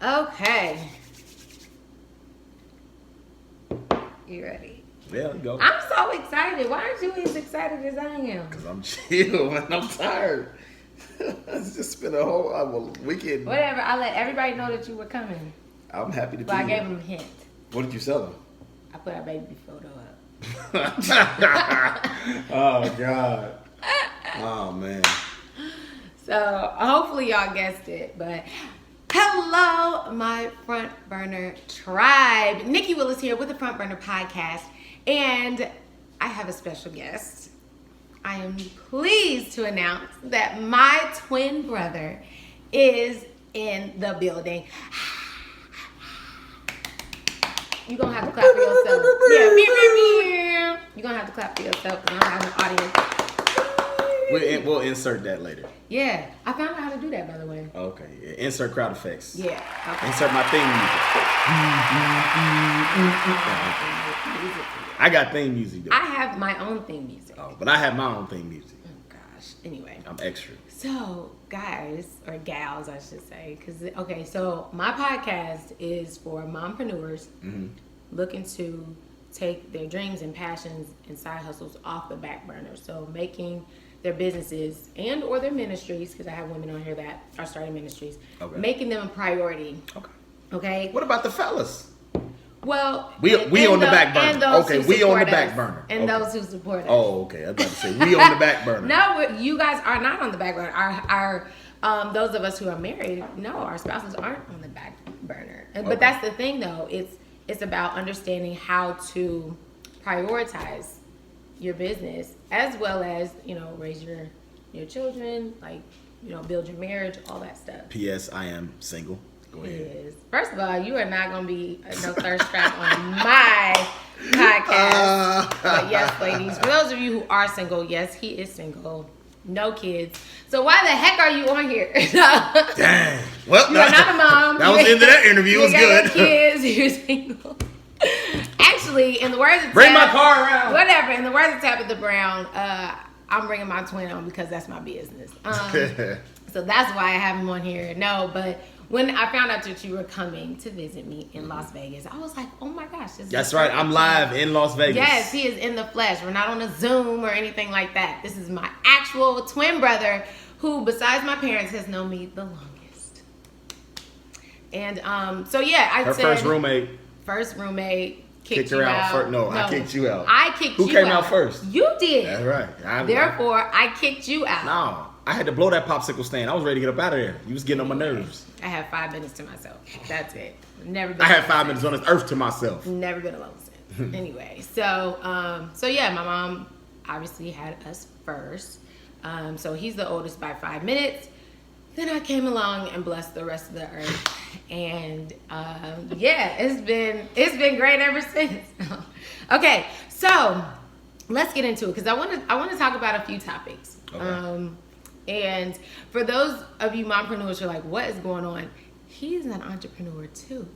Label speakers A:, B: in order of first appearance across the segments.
A: Okay. You ready?
B: Yeah, go.
A: I'm so excited. Why aren't you as excited as I am?
B: Because I'm chill, man. I'm tired. It's just been a whole weekend.
A: Whatever. I let everybody know that you were coming.
B: I'm happy to be
A: But I
B: here.
A: gave them a hint.
B: What did you sell them?
A: I put our baby photo up.
B: Oh, God. Oh, man.
A: So hopefully y'all guessed it. But hello, my Front Burner tribe. Nikki Willis here with the Front Burner Podcast. And I have a special guest. I am pleased to announce that my twin brother is in the building. You're going to have to clap for yourself. Yeah, you're going to have to clap for yourself because I don't have an audience.
B: We'll insert that later.
A: Yeah, I found out how to do that, by the way.
B: Okay. Yeah. Insert crowd effects.
A: Yeah. Okay.
B: Insert my theme music. I got theme music, though.
A: I have my own theme music.
B: Oh, but I have my own theme music.
A: Oh, gosh. Anyway.
B: I'm extra.
A: So, guys, or gals, I should say. So my podcast is for mompreneurs looking to take their dreams and passions and side hustles off the back burner. So making their businesses and or their ministries, because I have women on here that are starting ministries, making them a priority. Okay.
B: What about the fellas?
A: Well,
B: we on the back burner. Okay, we on the back burner.
A: And those who support us.
B: Oh, okay. I was about to say we on the back burner.
A: No, you guys are not on the back burner. Our those of us who are married, no, our spouses aren't on the back burner. But that's the thing, though. It's about understanding how to prioritize your business as well as, raise your children, build your marriage, all that stuff.
B: P.S. I am single. Go ahead.
A: Yes. First of all, you are not going to be no thirst trap on my podcast. But yes, ladies, for those of you who are single, yes, he is single. No kids. So why the heck are you on here?
B: Dang. Well,
A: you are not a mom.
B: That was the end of that interview. It was good.
A: No kids. You're single. Actually, in the words of
B: bring my car around.
A: Whatever. In the words of Tabitha Brown, I'm bringing my twin on because that's my business. So that's why I have him on here. No, but when I found out that you were coming to visit me in Las Vegas, I was like, oh my gosh.
B: That's right. I'm live in Las Vegas.
A: Yes, he is in the flesh. We're not on a Zoom or anything like that. This is my actual twin brother who, besides my parents, has known me the longest. And so, yeah, I
B: said... Her
A: first roommate.
B: Kicked her out first. No, I kicked you out.
A: I kicked you out.
B: Who came out first?
A: You did.
B: That's right.
A: Therefore, I kicked you out.
B: No. I had to blow that popsicle stand. I was ready to get up out of there. You was getting on my nerves.
A: I had 5 minutes to myself. That's it. Never been.
B: I had 5 minutes on this earth to myself.
A: Never been alone since. Anyway, so yeah, my mom obviously had us first. So he's the oldest by 5 minutes. Then I came along and blessed the rest of the earth, and yeah, it's been great ever since. Okay, so let's get into it because I want to talk about a few topics. Okay. And for those of you mompreneurs who are like, what is going on? He's an entrepreneur too.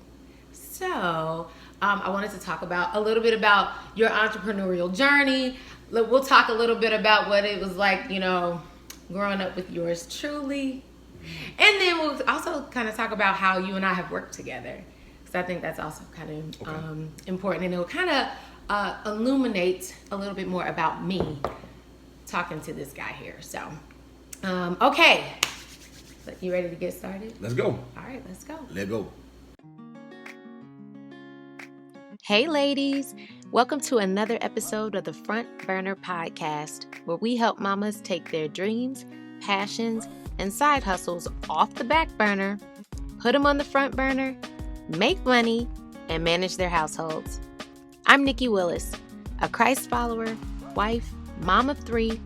A: So I wanted to talk a little bit about your entrepreneurial journey. We'll talk a little bit about what it was like, growing up with yours truly. And then we'll also kind of talk about how you and I have worked together. Because I think that's also kind of important. And it'll kind of illuminate a little bit more about me talking to this guy here. So... okay, you ready to get started?
B: Let's go.
A: All right, let's go.
B: Let's go.
A: Hey, ladies. Welcome to another episode of the Front Burner Podcast, where we help mamas take their dreams, passions, and side hustles off the back burner, put them on the front burner, make money, and manage their households. I'm Nikki Willis, a Christ follower, wife, mom of 3,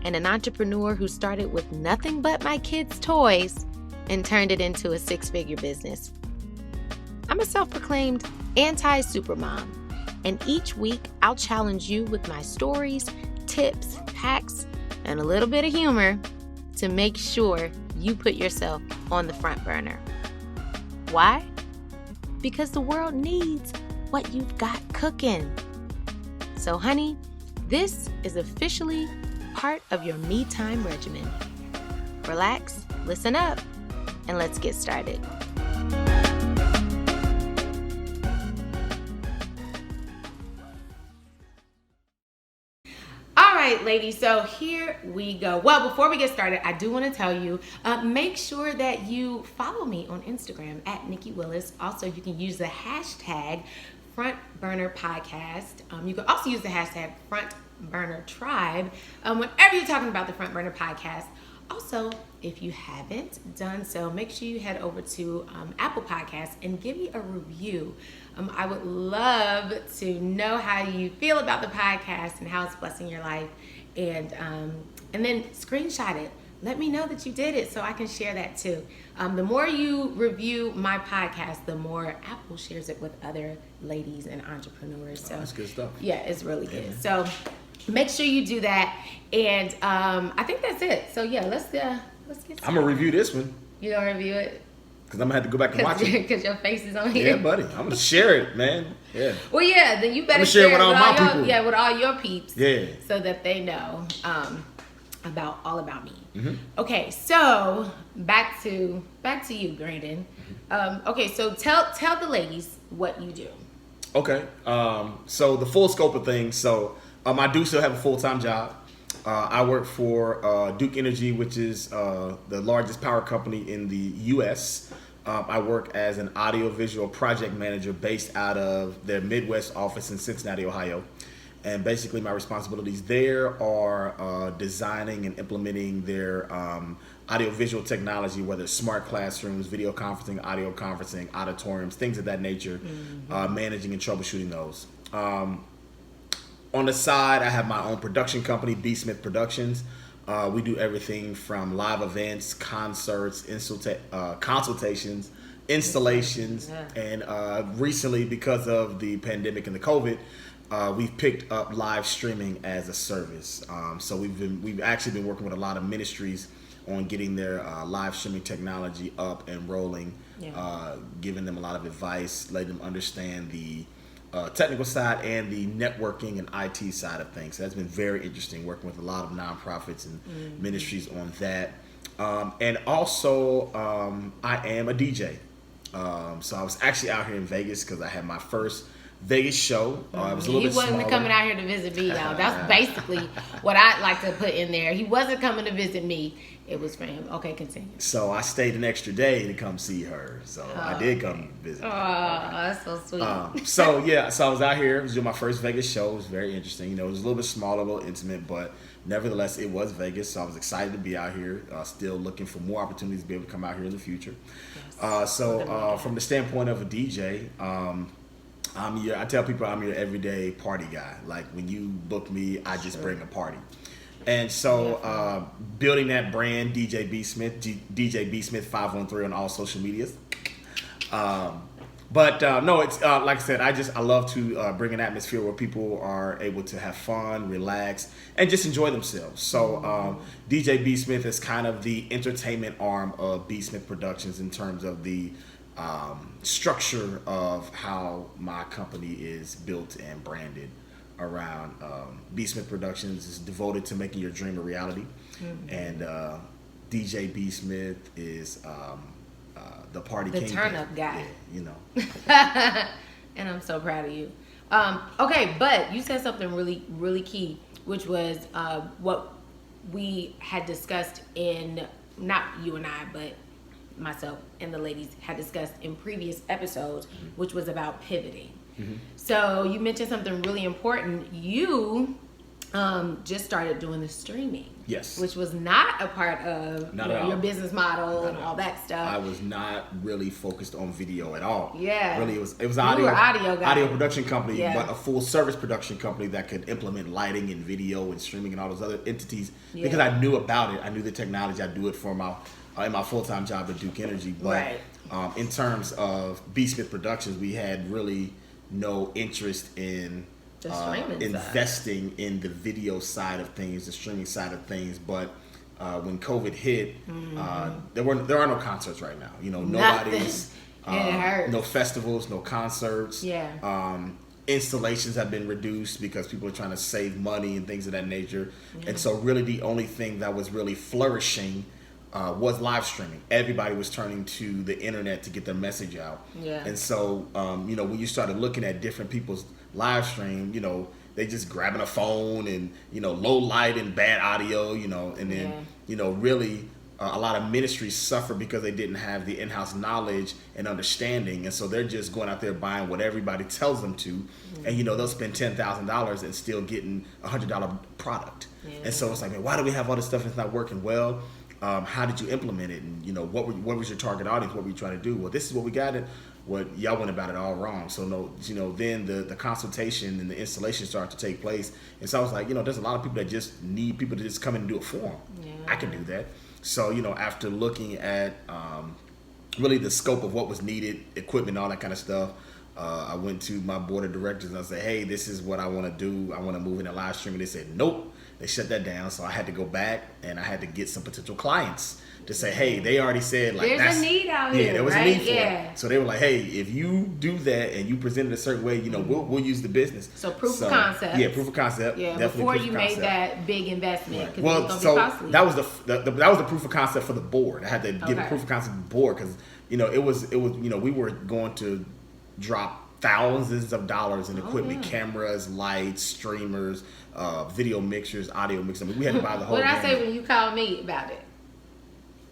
A: and an entrepreneur who started with nothing but my kids' toys and turned it into a 6-figure business. I'm a self-proclaimed anti-supermom, and each week I'll challenge you with my stories, tips, hacks, and a little bit of humor to make sure you put yourself on the front burner. Why? Because the world needs what you've got cooking. So, honey, this is officially part of your me time regimen. Relax, listen up, and let's get started. right, ladies. So here we go. Well, before we get started, I do want to tell you, make sure that you follow me on Instagram at Nikki Willis. Also, you can use the hashtag Front Burner Podcast. You can also use the hashtag Front Burner Tribe whenever you're talking about the Front Burner Podcast. Also, if you haven't done so, make sure you head over to Apple Podcasts and give me a review. I would love to know how you feel about the podcast and how it's blessing your life, and then screenshot it. Let me know that you did it so I can share that too. The more you review my podcast, the more Apple shares it with other ladies and entrepreneurs. So
B: that's good stuff.
A: Yeah, it's really good. So make sure you do that, and I think that's it. So yeah, let's get started.
B: I'm gonna review this one.
A: You don't review it?
B: Because I'm gonna have to go back and watch it.
A: Because your face is on here.
B: Yeah, buddy. I'm gonna share it, man. Yeah.
A: Well, yeah, then you better
B: I'm share it with all my
A: your,
B: people.
A: yeah, with all your peeps.
B: Yeah.
A: So that they know about me.
B: Mm-hmm.
A: Okay, so back to you, Brandon. Okay, so tell the ladies what you do.
B: Okay. So the full scope of things. So I do still have a full-time job. I work for Duke Energy, which is the largest power company in the U.S. I work as an audiovisual project manager based out of their Midwest office in Cincinnati, Ohio. And basically my responsibilities there are designing and implementing their audiovisual technology, whether it's smart classrooms, video conferencing, audio conferencing, auditoriums, things of that nature, managing and troubleshooting those. On the side, I have my own production company, B. Smith Productions. We do everything from live events, concerts, consultations, installations, and recently, because of the pandemic and the COVID, we've picked up live streaming as a service. So we've actually been working with a lot of ministries on getting their live streaming technology up and rolling, giving them a lot of advice, letting them understand the technical side and the networking and IT side of things. So that's been very interesting, working with a lot of nonprofits and ministries on that. And also, I am a DJ. So I was actually out here in Vegas because I had my first Vegas show. I was a little bit smaller.
A: He wasn't coming out here to visit me, y'all. That's basically what I'd like to put in there. He wasn't coming to visit me. It was for him. Okay, continue.
B: So I stayed an extra day to come see her. So I did come visit her.
A: Oh, that's so sweet.
B: So I was out here. I was doing my first Vegas show. It was very interesting. You know, it was a little bit smaller, a little intimate, but nevertheless, it was Vegas. So I was excited to be out here. Still looking for more opportunities to be able to come out here in the future. Yes. From the standpoint of a DJ, I tell people I'm your everyday party guy. Like when you book me, I just bring a party. And so building that brand, DJ B Smith, DJ B Smith 513 on all social medias. No, it's like I said, I love to bring an atmosphere where people are able to have fun, relax, and just enjoy themselves. So DJ B Smith is kind of the entertainment arm of B Smith Productions in terms of the structure of how my company is built and branded around. B. Smith Productions is devoted to making your dream a reality, and DJ B. Smith is the party king, the
A: turn up guy.
B: Yeah, you know.
A: And I'm so proud of you. Okay, but you said something really, really key, which was what we had discussed in, not you and I, but myself and the ladies had discussed in previous episodes, which was about pivoting. So you mentioned something really important. You just started doing the streaming.
B: Yes.
A: Which was not a part of your business model and all that stuff.
B: I was not really focused on video at all.
A: Yeah.
B: Really, it was audio.
A: You were audio guy.
B: Audio production company, but a full service production company that could implement lighting and video and streaming and all those other entities because I knew about it. I knew the technology. I do it for in my full-time job at Duke Energy. But in terms of B. Smith Productions, we had really no interest in investing in the video side of things, the streaming side of things. But when COVID hit, there are no concerts right now. You know, nobody's no festivals, no concerts. Installations have been reduced because people are trying to save money and things of that nature. And so really the only thing that was really flourishing was live streaming. Everybody was turning to the internet to get their message out. And so, when you started looking at different people's live stream, they just grabbing a phone and, low light and bad audio, and then, really a lot of ministries suffer because they didn't have the in-house knowledge and understanding. And so they're just going out there buying what everybody tells them to. And, they'll spend $10,000 and still getting $100 product. And so it's like, man, why do we have all this stuff that's not working well? How did you implement it? And, what was your target audience? What were you trying to do? Well, this is what we got it. What y'all went about it all wrong. So then the consultation and the installation started to take place. And so I was like, there's a lot of people that just need people to just come in and do it for them. I can do that. So, after looking at really the scope of what was needed, equipment, all that kind of stuff, I went to my board of directors and I said, hey, this is what I want to do. I want to move into live streaming. They said, nope. They shut that down. So I had to go back and I had to get some potential clients to say, hey, they already said like
A: there's a need out here.
B: Yeah, there was
A: right?
B: a need for it. So they were like, hey, if you do that and you present it a certain way, we'll use the business.
A: So proof of concept.
B: Yeah, proof of concept.
A: Yeah,
B: definitely
A: before you made that big investment.
B: Right. Well, so that was the proof of concept for the board. I had to give a proof of concept to the board because it was we were going to drop thousands of dollars in equipment, cameras, lights, streamers, video mixers, audio mixers. I mean, we had to buy the whole.
A: What did I say when you called me about it?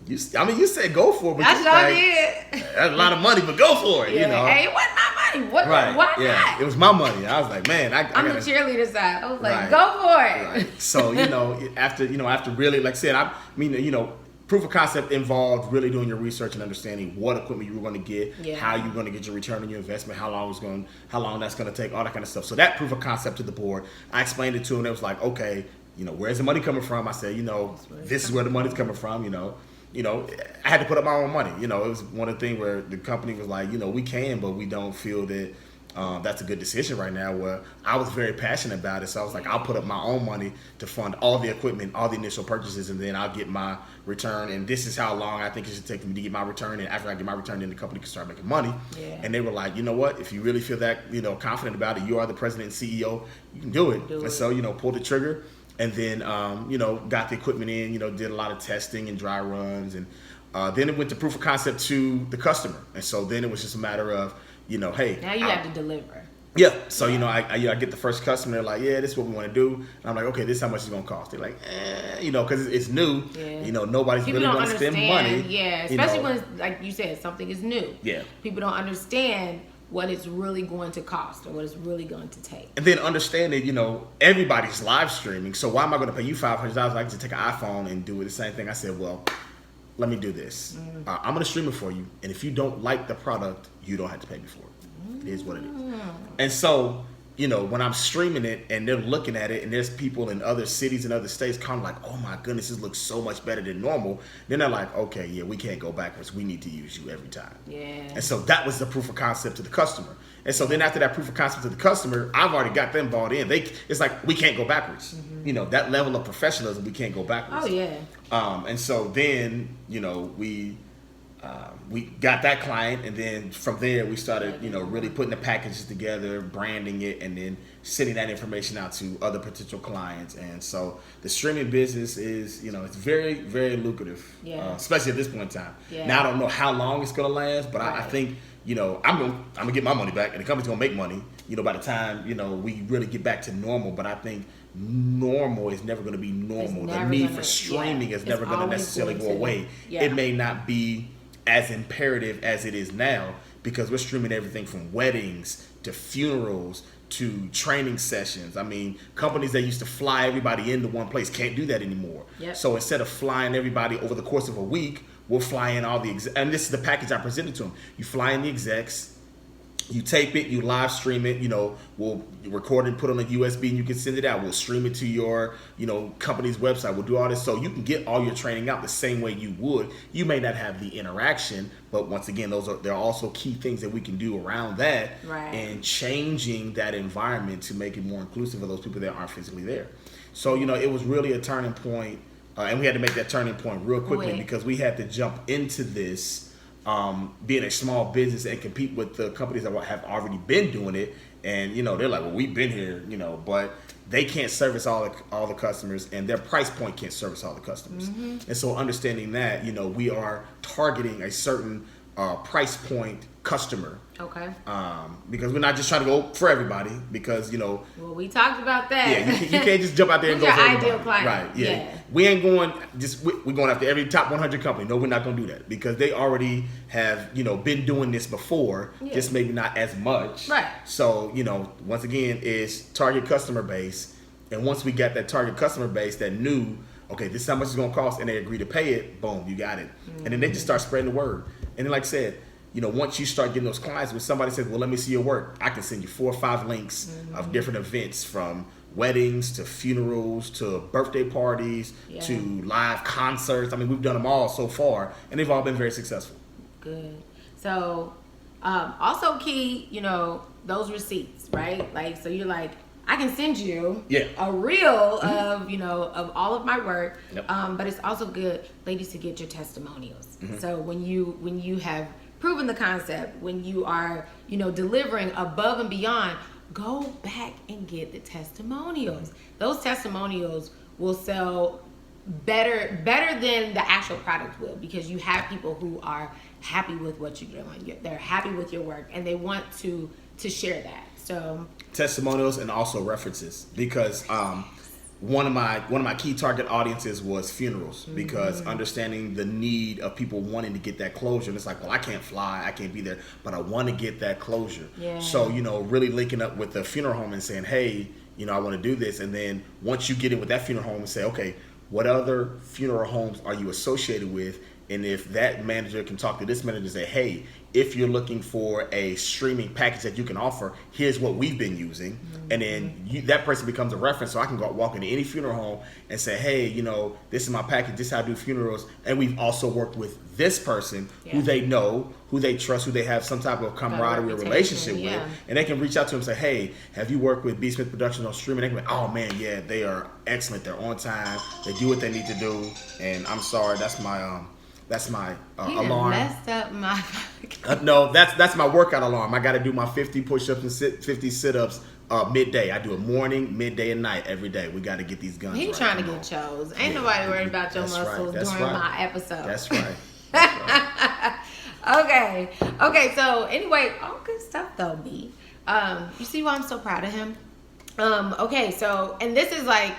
B: You said go for it, but
A: I sure did.
B: That's a lot of money, but go for it.
A: Yeah, hey, it wasn't my money. Why not?
B: It was my money. I was like, man, I'm
A: the cheerleader side. I was like, go for it.
B: Right. So after really, like I said, proof of concept involved really doing your research and understanding what equipment you were going to get, how you're going to get your return on your investment, how long that's going to take, all that kind of stuff. So that proof of concept to the board, I explained it to them. It was like, okay, where's the money coming from? I said, this is where the money's coming from. I had to put up my own money. It was one of the things where the company was like, we can, but we don't feel that that's a good decision right now. Where I was very passionate about it, so I was like, I'll put up my own money to fund all the equipment, all the initial purchases, and then I'll get my return. And this is how long I think it should take for me to get my return. And after I get my return, then the company can start making money. Yeah. And they were like, you know what? If you really feel that confident about it, you are the president and CEO. You can do it. And so pulled the trigger. And then, got the equipment in, did a lot of testing and dry runs. And then it went to proof of concept to the customer. And so then it was just a matter of, hey.
A: Now you have to deliver.
B: Yeah. So, I get the first customer. They're like, yeah, this is what we want to do. And I'm like, okay, this is how much it's going to cost. They're like, because it's new. Yeah. Nobody's
A: People
B: really going to spend money.
A: Yeah, especially when, it's, like you said, something is new.
B: Yeah.
A: People don't understand what it's really going to cost or what it's really going to take.
B: And then understanding, everybody's live streaming. So why am I going to pay you $500? I can just take an iPhone and do it the same thing. I said, well, let me do this. I'm going to stream it for you. And if you don't like the product, you don't have to pay me for it. It is what it is. And so, when I'm streaming it and they're looking at it and there's people in other cities and other states kind of like, oh my goodness, this looks so much better than normal. Then they're like, okay, yeah, we can't go backwards. We need to use you every time.
A: Yeah.
B: And so that was the proof of concept to the customer. And so then after that proof of concept to the customer, I've already got them bought in. It's like, we can't go backwards. That level of professionalism, we can't go backwards.
A: Oh, yeah.
B: And so then, we got that client, and then from there we started, really putting the packages together, branding it, and then sending that information out to other potential clients. And so the streaming business is, it's very, very lucrative, especially at this point in time. Yeah. Now I don't know how long it's gonna last, but I think, I'm gonna get my money back, and the company's gonna make money, by the time, we really get back to normal. But I think normal is never gonna be normal. The need for streaming is never gonna necessarily go away. Yeah. It may not be as imperative as it is now, because we're streaming everything from weddings to funerals to training sessions. I mean, companies that used to fly everybody into one place can't do that anymore. Yep. So instead of flying everybody over the course of a week, we'll fly in all the and this is the package I presented to them. You fly in the execs, you tape it, you live stream it, we'll record it, put it on a USB, and you can send it out. We'll stream it to your, company's website. We'll do all this so you can get all your training out the same way you would. You may not have the interaction, but once again, there are also key things that we can do around that, right, and changing that environment to make it more inclusive of those people that aren't physically there. So, it was really a turning point, and we had to make that turning point real quickly because we had to jump into this being a small business and compete with the companies that have already been doing it. And, they're like, well, we've been here, but they can't service all the customers, and their price point can't service all the customers. Mm-hmm. And so understanding that, we are targeting a certain price point customer.
A: Okay.
B: Because we're not just trying to go for everybody. Because
A: Well, we talked about that.
B: Yeah, you can't just jump out there and
A: Who's
B: go for
A: your
B: everybody.
A: ideal client?
B: Right. Yeah.
A: Yeah.
B: We ain't going we're going after every top 100 company. No, we're not going to do that because they already have been doing this before.
A: Yeah.
B: Just maybe not as much.
A: Right.
B: So once again, is target customer base, and once we got that target customer base that knew, okay, this is how much it's going to cost, and they agree to pay it, boom, you got it. And then they just start spreading the word. And then, like I said, once you start getting those clients, when somebody says, well, let me see your work, I can send you 4 or 5 links of different events, from weddings to funerals to birthday parties to live concerts. I mean, we've done them all so far, and they've all been very successful.
A: Good. So, also key, those receipts, right? Like, so you're like, I can send you a reel of, of all of my work.
B: Yep.
A: But it's also good, ladies, to get your testimonials. So when you have proven the concept, when you are, delivering above and beyond, go back and get the testimonials. Those testimonials will sell better than the actual product will, because you have people who are happy with what you're doing. They're happy with your work, and they want to share that. So
B: testimonials and also references, because one of my key target audiences was funerals, because understanding the need of people wanting to get that closure. And it's like, well, I can't fly, I can't be there, but I want to get that closure.
A: Yeah.
B: So really linking up with the funeral home and saying, hey, I want to do this. And then once you get in with that funeral home and say, okay, what other funeral homes are you associated with? And if that manager can talk to this manager and say, hey, if you're looking for a streaming package that you can offer, here's what we've been using. And then that person becomes a reference. So I can go walk into any funeral home and say, hey, this is my package. This is how I do funerals. And we've also worked with this person who they know, who they trust, who they have some type of camaraderie or relationship with. And they can reach out to them and say, hey, have you worked with B. Smith Productions on streaming? They can be like, oh, man, yeah, they are excellent. They're on time. They do what they need to do. And I'm sorry, that's my alarm.
A: Messed up my
B: no, that's my workout alarm. I got to do my 50 push-ups and 50 sit-ups midday. I do it morning, midday, and night every day. We got to get these guns.
A: He's trying to get chose. Ain't nobody worried about your muscles during my episode.
B: That's right. That's
A: right. Okay. So anyway, all good stuff though, B. You see why I'm so proud of him? Okay. So, and this is like,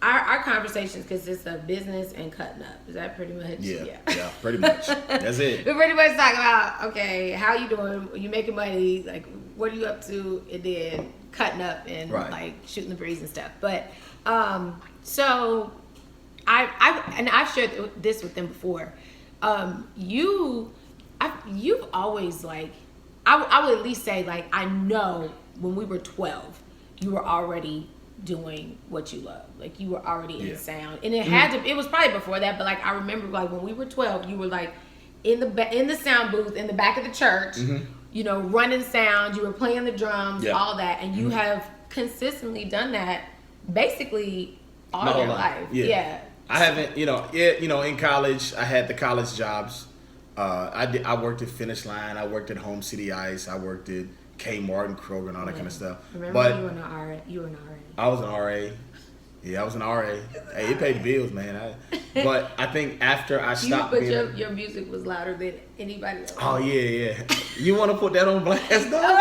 A: our conversations consist of business and cutting up. Is that pretty much?
B: Yeah, pretty much. That's it.
A: We pretty much talk about, okay, how you doing? You making money? Like, what are you up to? And then cutting up and like shooting the breeze and stuff. But so I've shared this with them before. You've always like, I would at least say, like, I know when we were 12, you were already doing what you love. Like, you were already in sound, and it had to. It was probably before that, but like, I remember, like, when we were 12, you were like in the sound booth in the back of the church, running sound. You were playing the drums, all that, and you have consistently done that basically all your life. Yeah.
B: I haven't, in college, I had the college jobs. I worked at Finish Line. I worked at Home City Ice. I worked at Kmart and Kroger and all that kind of stuff.
A: Remember, you were an RA.
B: I was an RA. Yeah, I was an RA. Hey, it paid the bills, man. But I think after I stopped
A: your music was louder than anybody else.
B: Oh, yeah. You want to put that on blast, though?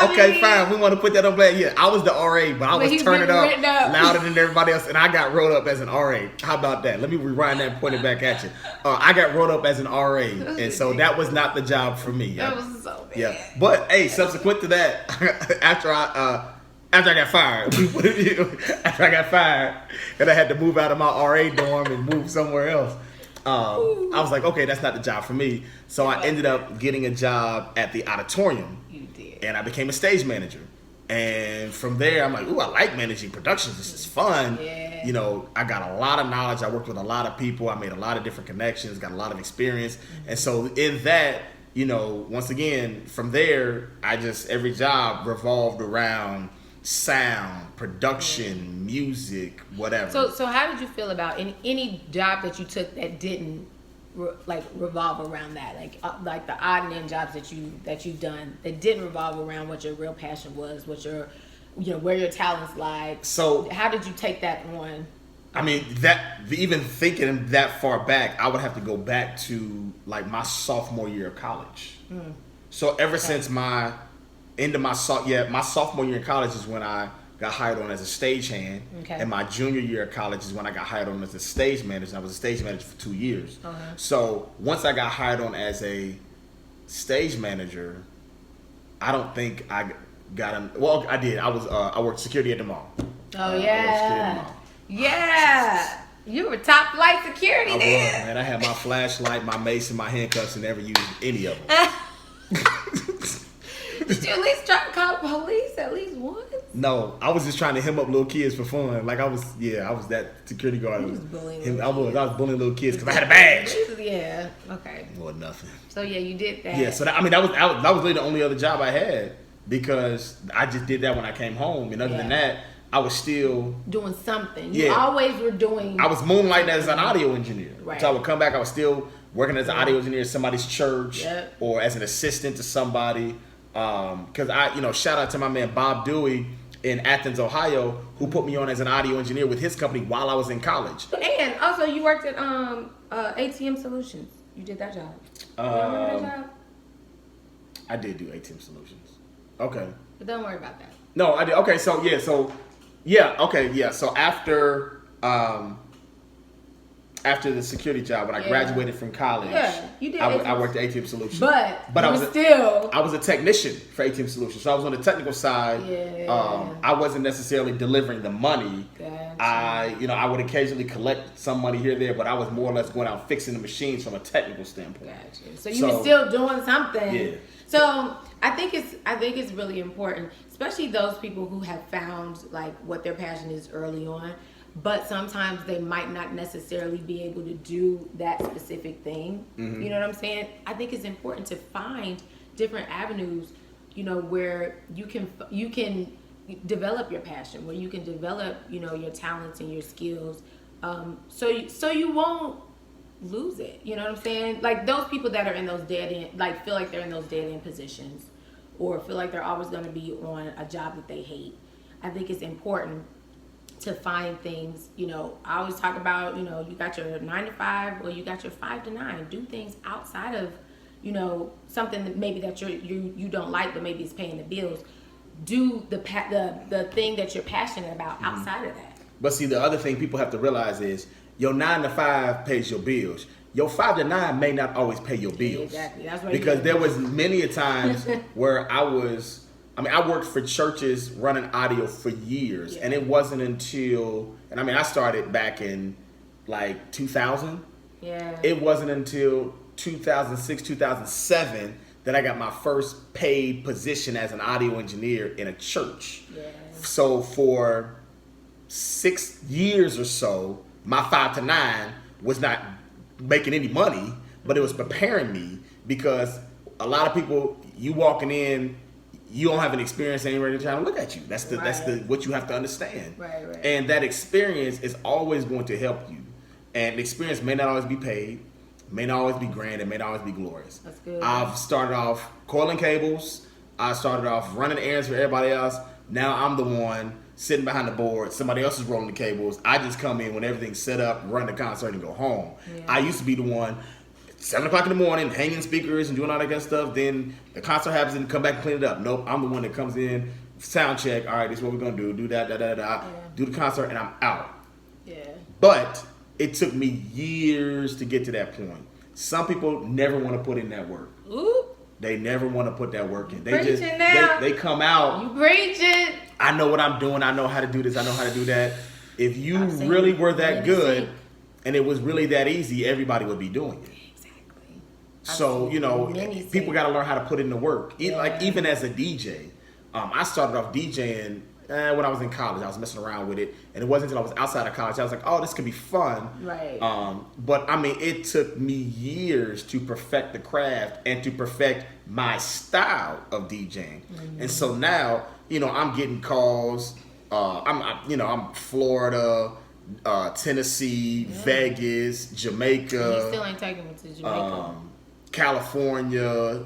B: Okay, fine. We want to put that on blast. Yeah, I was the RA, but I was turning up louder than everybody else, and I got rolled up as an RA. How about that? Let me rewind that and point it back at you. I got rolled up as an RA, and so that was not the job for me.
A: That was so bad.
B: Yeah, but hey, subsequent to that, after I got fired, and I had to move out of my RA dorm and move somewhere else, I was like, okay, that's not the job for me. So I ended up getting a job at the auditorium.
A: You did.
B: And I became a stage manager. And from there, I'm like, ooh, I like managing productions. This is fun.
A: Yeah.
B: I got a lot of knowledge. I worked with a lot of people. I made a lot of different connections, got a lot of experience. And so in that, once again, from there, every job revolved around sound, production, music, whatever.
A: So how did you feel about any job that you took that didn't revolve around that, like the odd and end jobs that you've done that didn't revolve around what your real passion was, what your where your talents lied? So how did you take that on?
B: I mean, even thinking that far back, I would have to go back to like my sophomore year of college. So ever since my sophomore year in college is when I got hired on as a stagehand, and my junior year of college is when I got hired on as a stage manager. I was a stage manager for 2 years. So once I got hired on as a stage manager, I don't think I got him. Well, I did. I worked security at the mall.
A: Oh yeah, yeah. You were top flight security there.
B: Man, I had my flashlight, my mace, and my handcuffs, and never used any of them.
A: Did you at least try to call the police at least once?
B: No, I was just trying to hem up little kids for fun. Like I was that security guard.
A: You was bullying
B: I was bullying little kids because I had a badge.
A: Yeah. Okay.
B: Well, nothing.
A: So yeah, you did that.
B: Yeah. So that was really the only other job I had because I just did that when I came home, and other than that, I was still
A: doing something. You always were doing.
B: I was moonlighting as an audio engineer.
A: Right.
B: So I would come back. I was still working as an audio engineer at somebody's church or as an assistant to somebody. Because shout out to my man Bob Dewey in Athens, Ohio, who put me on as an audio engineer with his company while I was in college.
A: And also, you worked at ATM Solutions. You did that job. Remember that job?
B: I did do ATM Solutions. Okay.
A: But don't worry about that.
B: No, I did. Okay, so So after the security job, when I graduated from college,
A: you did.
B: I worked at ATM Solutions.
A: But
B: I was a technician for ATM Solutions, so I was on the technical side. I wasn't necessarily delivering the money.
A: Gotcha.
B: I would occasionally collect some money here or there, but I was more or less going out fixing the machines from a technical standpoint.
A: Gotcha. So you were still doing something.
B: Yeah.
A: So I think it's really important, especially those people who have found like what their passion is early on. But sometimes they might not necessarily be able to do that specific thing. Mm-hmm. You know what I'm saying? I think it's important to find different avenues, where you can develop your passion, where you can develop, your talents and your skills, so you won't lose it. You know what I'm saying? Like those people that are in those dead end, like feel like they're in those dead end positions, or feel like they're always going to be on a job that they hate. I think it's important to find things, I always talk about, you got your 9 to 5 or you got your 5 to 9. Do things outside of, something that maybe that you don't like, but maybe it's paying the bills. Do the thing that you're passionate about outside of that.
B: But see, the other thing people have to realize is your 9 to 5 pays your bills. Your 5 to 9 may not always pay your bills.
A: Exactly. That's right.
B: Because there was many a times where I worked for churches running audio for years, and it wasn't until, I started back in like 2000. Yeah. It wasn't until 2006, 2007 that I got my first paid position as an audio engineer in a church. Yeah. So for 6 years or so, my 5 to 9 was not making any money, but it was preparing me because a lot of people, you walking in, you don't have an experience anywhere trying to look at you. That's what you have to understand. Right. And that experience is always going to help you. And the experience may not always be paid, may not always be grand, and may not always be glorious.
A: That's good.
B: I've started off coiling cables. I started off running errands for everybody else. Now I'm the one sitting behind the board. Somebody else is rolling the cables. I just come in when everything's set up, run the concert, and go home. Yeah. I used to be the one 7 o'clock in the morning, hanging speakers and doing all that kind of stuff. Then the concert happens and come back and clean it up. Nope, I'm the one that comes in, sound check. All right, this is what we're gonna do that, do the concert, and I'm out. Yeah. But it took me years to get to that point. Some people never want to put in that work. Ooh. They never want to put that work in. They come out.
A: You preach it.
B: I know what I'm doing. I know how to do this. I know how to do that. If you really were that good, and it was really that easy, everybody would be doing it. So, people got to learn how to put in the work. Yeah. Like, even as a DJ, I started off DJing when I was in college. I was messing around with it. And it wasn't until I was outside of college, I was like, oh, this could be fun. Right. But, it took me years to perfect the craft and to perfect my style of DJing. Mm-hmm. And so now, I'm getting calls. I'm Florida, Tennessee, Vegas, Jamaica.
A: And you still ain't taking me to Jamaica.
B: California,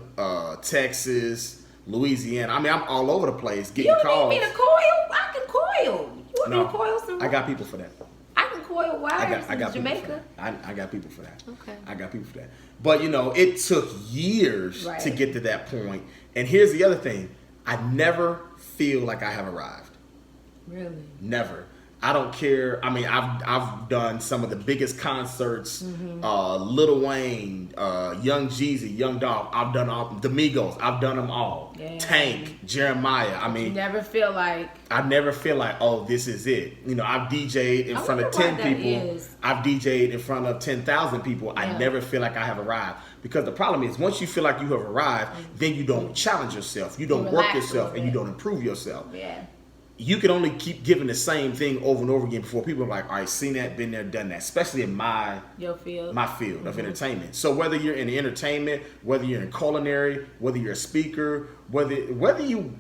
B: Texas, Louisiana. I'm all over the place getting calls.
A: You need me to coil? I can coil. You want me to coil some?
B: I got people for that.
A: I can coil wires
B: I got
A: in
B: people for
A: Jamaica.
B: that. I got people for that.
A: Okay.
B: I got people for that. But you know, it took years
A: Right.
B: to get to that point. And here's the other thing: I never feel like I have arrived.
A: Really?
B: Never. I don't care. I mean, I've done some of the biggest concerts. Lil Wayne, Young Jeezy, Young Dolph. I've done all the Migos. I've done them all.
A: Yeah.
B: Tank, Jeremiah. I
A: You
B: mean,
A: never feel like
B: I never feel like, oh, this is it. You know, I've DJ'd in
A: I
B: front of
A: wonder
B: 10
A: why that
B: people.
A: is.
B: I've DJ'd in front of 10,000 people. I
A: Yeah.
B: never feel like I have arrived. Because the problem is, once you feel like you have arrived, then you don't challenge yourself. You don't work
A: relax a
B: yourself,
A: little
B: and you
A: bit.
B: don't improve yourself.
A: yeah.
B: You can only keep giving the same thing over and over again before people are like, all right, seen that, been there, done that. Especially in my
A: Your field.
B: field of entertainment. So whether you're in entertainment, whether you're in culinary, whether you're a speaker, whether you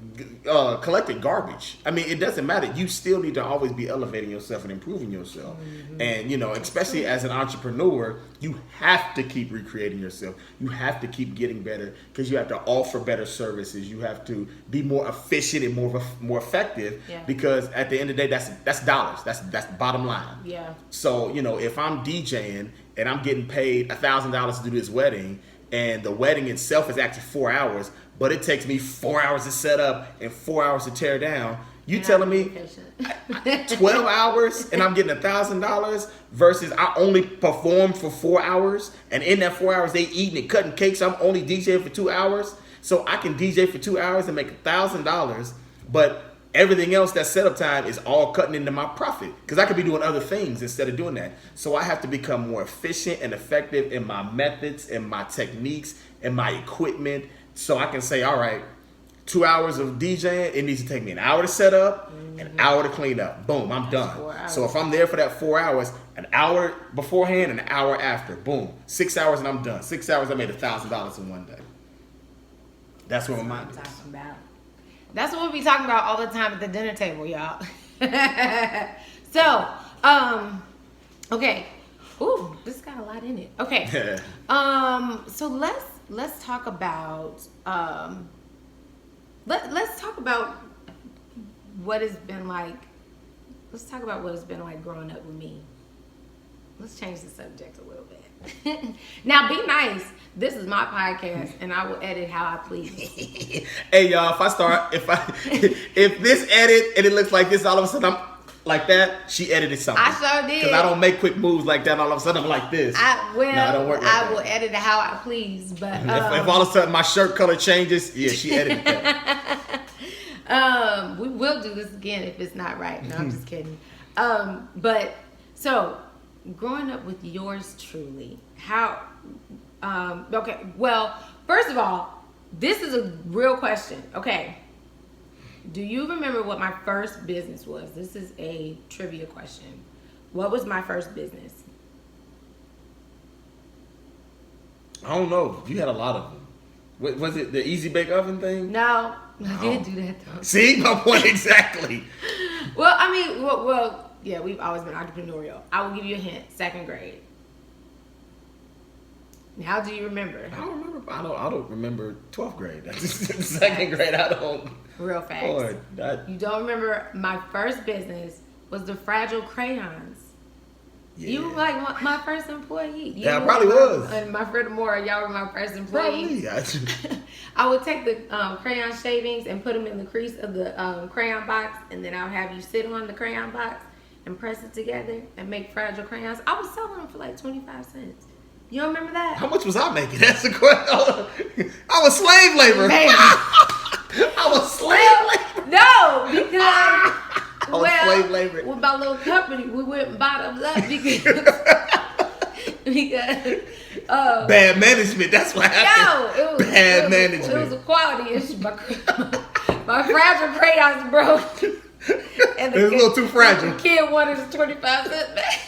B: collected garbage, I mean, it doesn't matter. You still need to always be elevating yourself and improving yourself. And, you know, especially as an entrepreneur, you have to keep recreating yourself. You have to keep getting better because you have to offer better services. You have to be more efficient and more effective
A: Yeah.
B: because at the end of the day, that's dollars. That's the bottom line.
A: Yeah.
B: So, you know, if I'm DJing and I'm getting paid $1,000 to do this wedding, and the wedding itself is actually 4 hours, but it takes me 4 hours to set up and 4 hours to tear down, you telling me 12 hours and I'm getting $1,000 versus I only perform for 4 hours, and in that 4 hours they eating and cutting cakes, I'm only DJing for 2 hours. So I can DJ for 2 hours and make $1,000, but everything else, that setup time, is all cutting into my profit because I could be doing other things instead of doing that. So I have to become more efficient and effective in my methods and my techniques and my equipment, so I can say, all right, 2 hours of DJing, it needs to take me an hour to set up, an hour to clean up. Boom, I'm done.
A: 4 hours.
B: So if I'm there for that 4 hours, an hour beforehand and an hour after, boom, 6 hours and I'm done. 6 hours, I made $1,000 in one day. That's what my mind is.
A: Talking about. That's what we be talking about all the time at the dinner table, y'all. So, okay. Ooh, this got a lot in it. Okay. So let's talk about let's talk about what it's been like. Let's talk about what it's been like growing up with me. Let's change the subject a little bit. Now, be nice. This is my podcast, and I will edit how I please.
B: Hey, y'all, if this edit and it looks like this, all of a sudden I'm like that, she edited something.
A: I sure did.
B: Because I don't make quick moves like that. All of a sudden I'm like this.
A: I
B: don't work like
A: I
B: that.
A: will edit it how I please, but
B: If all of a sudden my shirt color changes, yeah, she edited that.
A: we will do this again if it's not right. No, I'm just kidding. But so growing up with yours truly, how? Okay, well, first of all, this is a real question. Okay, do you remember what my first business was? This is a trivia question. What was my first business?
B: I don't know. You had a lot of them. Was it the Easy Bake Oven thing?
A: No, I didn't do that though.
B: See, my point exactly.
A: Well, I mean, well, yeah, we've always been entrepreneurial. I will give you a hint. 2nd grade. How do you remember?
B: I don't remember. I don't remember 12th grade. That's 2nd grade. I don't.
A: Real facts.
B: Lord,
A: You don't remember my first business was the Fragile crayons.
B: yeah.
A: You were like my first employee.
B: Yeah, I probably was.
A: And my friend Amora, y'all were my first employee.
B: Probably.
A: I would take the crayon shavings and put them in the crease of the crayon box, and then I would have you sit on the crayon box and press it together and make Fragile crayons. I was selling them for like 25 cents. You don't remember that?
B: How much was I making? That's the question. I was slave labor.
A: Baby.
B: I was slave labor.
A: No, because
B: slave labor.
A: with my little company, we went bottoms up because
B: Bad management. That's what happened.
A: no, it was
B: Bad management.
A: It was a quality issue. My Fragile crayons broke, and
B: It was a little too fragile.
A: The kid wanted his 25 cents back.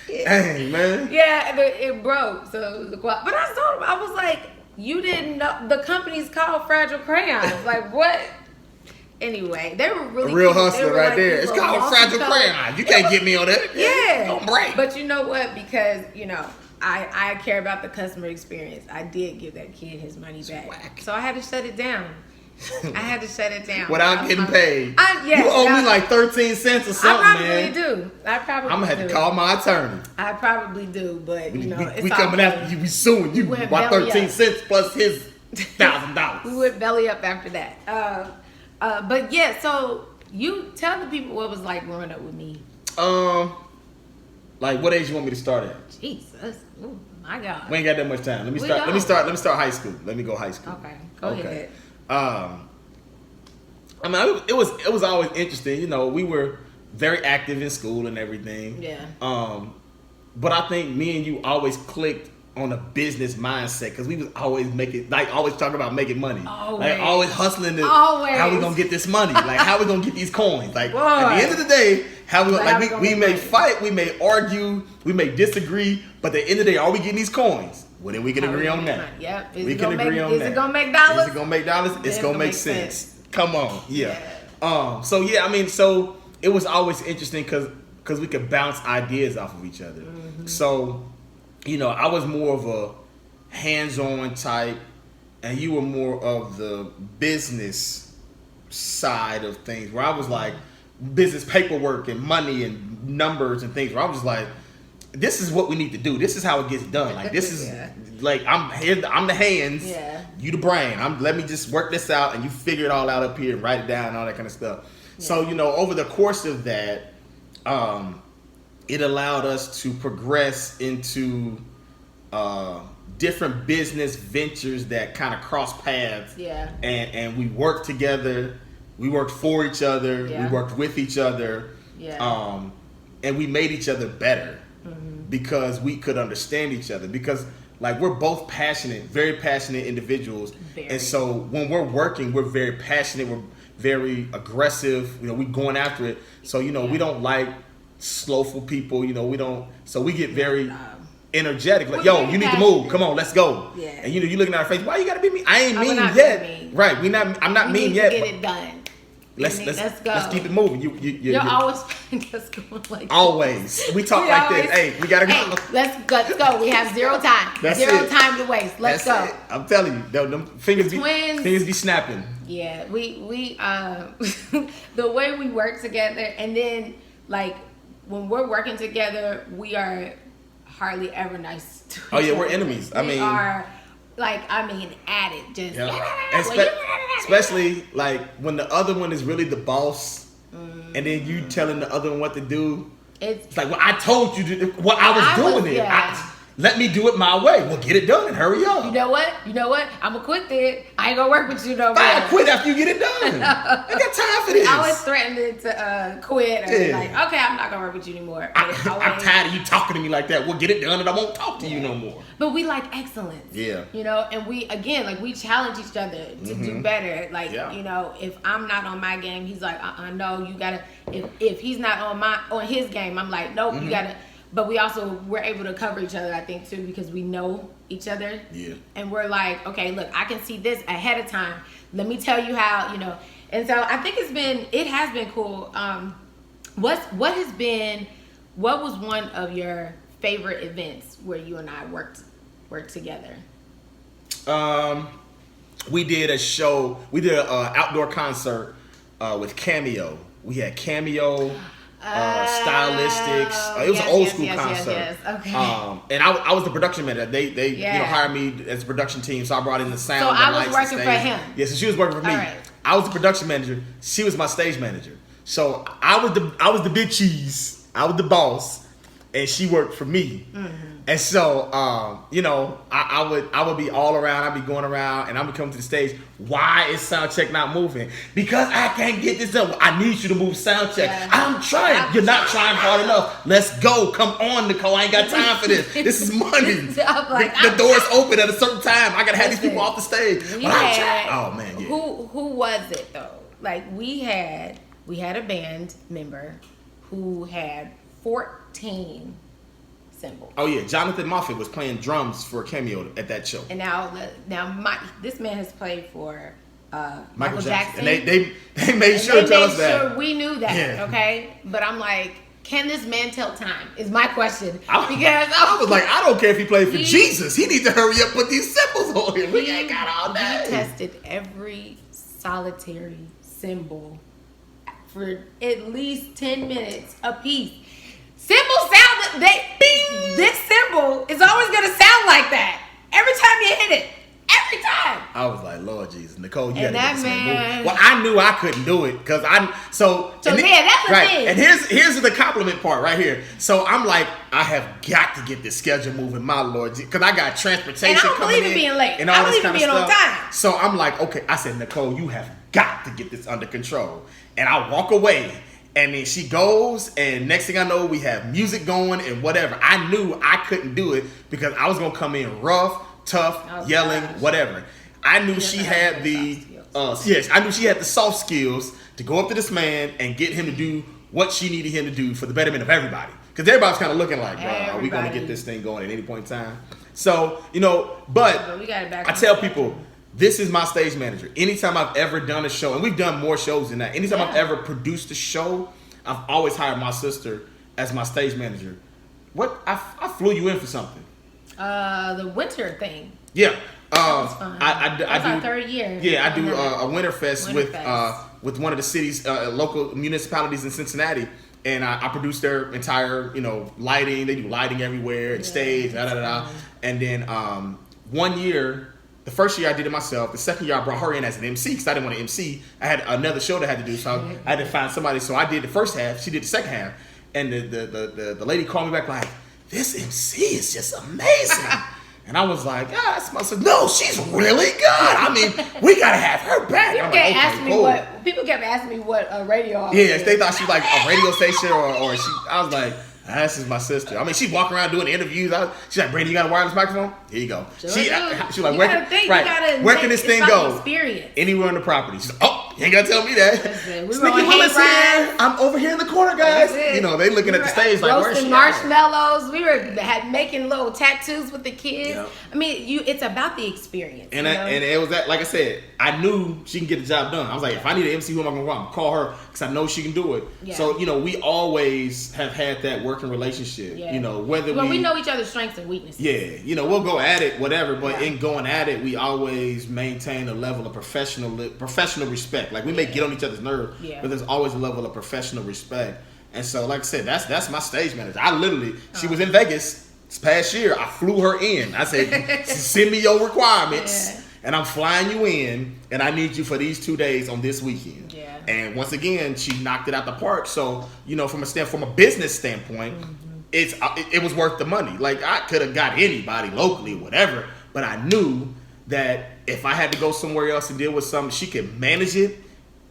B: Dang, man.
A: Yeah, and it broke. So it was a quality. But I told him, I was like, you didn't know the company's called Fragile Crayons. Like what? Anyway, they were really
B: A real
A: cute. They
B: hustler
A: were
B: right
A: like
B: there.
A: these
B: It's
A: little
B: called Fragile
A: multicolored-
B: Crayon. You can't get me on that.
A: Yeah.
B: Don't break.
A: But you know what? Because, I care about the customer experience. I did give that kid his money back.
B: whack.
A: So I had to shut it down. I had to shut it down.
B: Without getting paid.
A: Yes,
B: you owe me like 13 cents or something,
A: man. I probably do.
B: I'm going to have to call my attorney.
A: I probably do, but it's
B: we coming after you. We suing you. By 13 cents plus his $1,000.
A: We went belly up after that. But yeah, so you tell the people what it was like growing up with me.
B: Like what age you want me to start at?
A: Jesus. Oh my God.
B: We ain't got that much time. Let me start high school. Let me go high school.
A: Okay. Go ahead.
B: I mean, it was always interesting. You know, we were very active in school and everything.
A: Yeah.
B: But I think me and you always clicked on a business mindset because we was always always talking about making money. Always hustling. How we gonna get this money? Like how we gonna get these coins? Like
A: Boy.
B: At the end of the day, we may fight, we may argue, we may disagree, but at the end of the day, are we getting these coins? Well, then we can agree on that.
A: Yep.
B: We can agree on that.
A: Is it gonna make dollars?
B: Is it gonna make dollars? It's gonna make sense. Come on, yeah. So it was always interesting because we could bounce ideas off of each other. Mm-hmm. So, you know, I was more of a hands-on type, and you were more of the business side of things, where I was like business paperwork and money and numbers and things. Where I was like, this is what we need to do. This is how it gets done. Like this is like I'm the hands.
A: Yeah.
B: You the brain. Let me just work this out, and you figure it all out up here and write it down and all that kind of stuff. Yeah. So, you know, over the course of that, it allowed us to progress into different business ventures that kind of cross paths.
A: Yeah.
B: And we worked together. We worked for each other.
A: Yeah.
B: We worked with each other.
A: Yeah.
B: And we made each other better because we could understand each other. Because like we're both very passionate individuals. And so when we're working, we're very passionate. We're very aggressive. You know, we're going after it. So, you know, we don't like slowful people. You know, we don't. So we get very energetic. Like, yo, you need to move. Come on, let's go.
A: Yeah.
B: And you know, you looking at our face. Why you gotta be mean? I ain't mean yet.
A: Mean.
B: Right. I'm not mean yet.
A: Get it done.
B: Let's go. Let's keep it moving.
A: You're always just going like
B: always. We talk like this. Hey, we gotta go.
A: Hey, let's go. We have zero time. Zero time to waste. Let's go.
B: It. I'm telling you, them fingers be snapping.
A: Yeah, we the way we work together, and then like when we're working together, we are hardly ever nice to each other.
B: We're enemies.
A: We are at it. Just
B: especially like when the other one is really the boss, and then you telling the other one what to do. It's like, well, I told you what I was doing. Let me do it my way. Well, get it done and hurry up.
A: You know what? I'm going to quit it. I ain't going to work with you no more.
B: Fine, quit after you get it done. I got time for this.
A: I was threatening to quit. Or like, okay, I'm not going to work with you anymore.
B: I'm tired of you talking to me like that. Well, get it done and I won't talk to you no more.
A: But we like excellence.
B: Yeah.
A: You know, and we challenge each other to do better. Like, you know, if I'm not on my game, he's like, no, you got to, if he's not on his game, I'm like, nope, you got to. But we're able to cover each other, I think, too, because we know each other. Yeah. And we're like, okay, look, I can see this ahead of time. Let me tell you how, you know. And so I think it has been cool. What was one of your favorite events where you and I worked together?
B: We did a show. We did an outdoor concert with Cameo. We had Cameo. Stylistics. It was an old school concert.
A: Yes. Okay.
B: And I was the production manager. They you know, hired me as a production team, so I brought in the sound.
A: So I was working for him.
B: Yeah, so she was working for me.
A: All right.
B: I was the production manager. She was my stage manager. So I was the big cheese. I was the boss, and she worked for me. Mm-hmm. And so, you know, I would be all around. I'd be going around, and I would come to the stage. Why is sound check not moving? Because I can't get this done. I need you to move sound check. Yeah. I'm trying. You're not trying hard enough. Let's go. Come on, Nicole. I ain't got time for this. This is money. The door's open at a certain time. I gotta have these people off the stage. Oh man. Yeah.
A: Who was it though? Like we had a band member who had 14 cymbals.
B: Oh yeah, Jonathan Moffett was playing drums for Cameo at that show.
A: And now this man has played for Michael Jackson.
B: And they made sure to tell us that.
A: Sure we knew that, okay? But I'm like, can this man tell time? Is my question.
B: I was like, I don't care if he played for Jesus. He needs to hurry up, put these cymbals on him. We ain't got all that.
A: He tested every solitary cymbal for at least 10 minutes a piece. Cymbals sound, this cymbal is always going to sound like that every time you hit it. Every time.
B: I was like, Lord Jesus, Nicole, you gotta
A: that
B: get this
A: man.
B: move. Well, I knew I couldn't do it because
A: that's the thing.
B: And here's the compliment part right here. So I'm like, I have got to get this schedule moving, my Lord, because I got transportation
A: and I don't
B: coming
A: believe in being late.
B: and all
A: I
B: this
A: believe in
B: kind
A: being
B: of
A: on
B: stuff.
A: time.
B: So I'm like, okay, I said, Nicole, you have got to get this under control. And I walk away. And then she goes, and next thing I know, we have music going and whatever. I knew I couldn't do it because I was gonna come in rough, tough, yelling, whatever. I knew she had I knew she had the soft skills to go up to this man and get him to do what she needed him to do for the betterment of everybody. Because everybody's kind of looking like, bro, are we gonna get this thing going at any point in time? So, but
A: we got it back.
B: I tell people, this is my stage manager. Anytime I've ever done a show, and we've done more shows than that. Anytime I've ever produced a show, I've always hired my sister as my stage manager. I flew you in for something.
A: The winter thing.
B: Yeah.
A: That was fun.
B: I do
A: our third year.
B: Yeah, I do a winter fest with one of the city's local municipalities in Cincinnati. And I produce their entire, lighting. They do lighting everywhere, the stage, And then 1 year, the first year I did it myself. The second year I brought her in as an MC because I didn't want to MC. I had another show that I had to do, so I had to find somebody. So I did the first half. She did the second half. And the lady called me back like, this MC is just amazing. And I was like, I said, no, she's really good. I mean, we got to have her back.
A: People kept asking me what a radio
B: is. They thought she was like a radio station or she. I was like, this is my sister. I mean, she walking around doing interviews. She's like, Brady, you got a wireless microphone? Here you go. She like, where can this thing go?
A: Experience.
B: Anywhere on the property. She's like, you ain't gotta tell me that.
A: Listen, we were
B: Sneaky
A: on
B: Willis here. I'm over here in the corner, guys. They looking at the stage like, where's she
A: marshmallows. We were making little tattoos with the kids. Yep. I mean, it's about the experience.
B: And it was that, like I said, I knew she can get the job done. I was like, if I need an MC, who am I gonna call? Call her because I know she can do it. Yeah. So we always have had that working relationship. Yeah. We know each other's strengths and weaknesses. Yeah. We'll go at it, whatever. But in going at it, we always maintain a level of professional respect. Like we may get on each other's nerves, but there's always a level of professional respect. And so, like I said, that's my stage manager. I literally, she was in Vegas this past year. I flew her in. I said, send me your requirements, and I'm flying you in, and I need you for these 2 days on this weekend. Yeah. And once again, she knocked it out the park. So, from a business standpoint, it was worth the money. Like I could have got anybody locally, whatever, but I knew that if I had to go somewhere else and deal with something, she could manage it,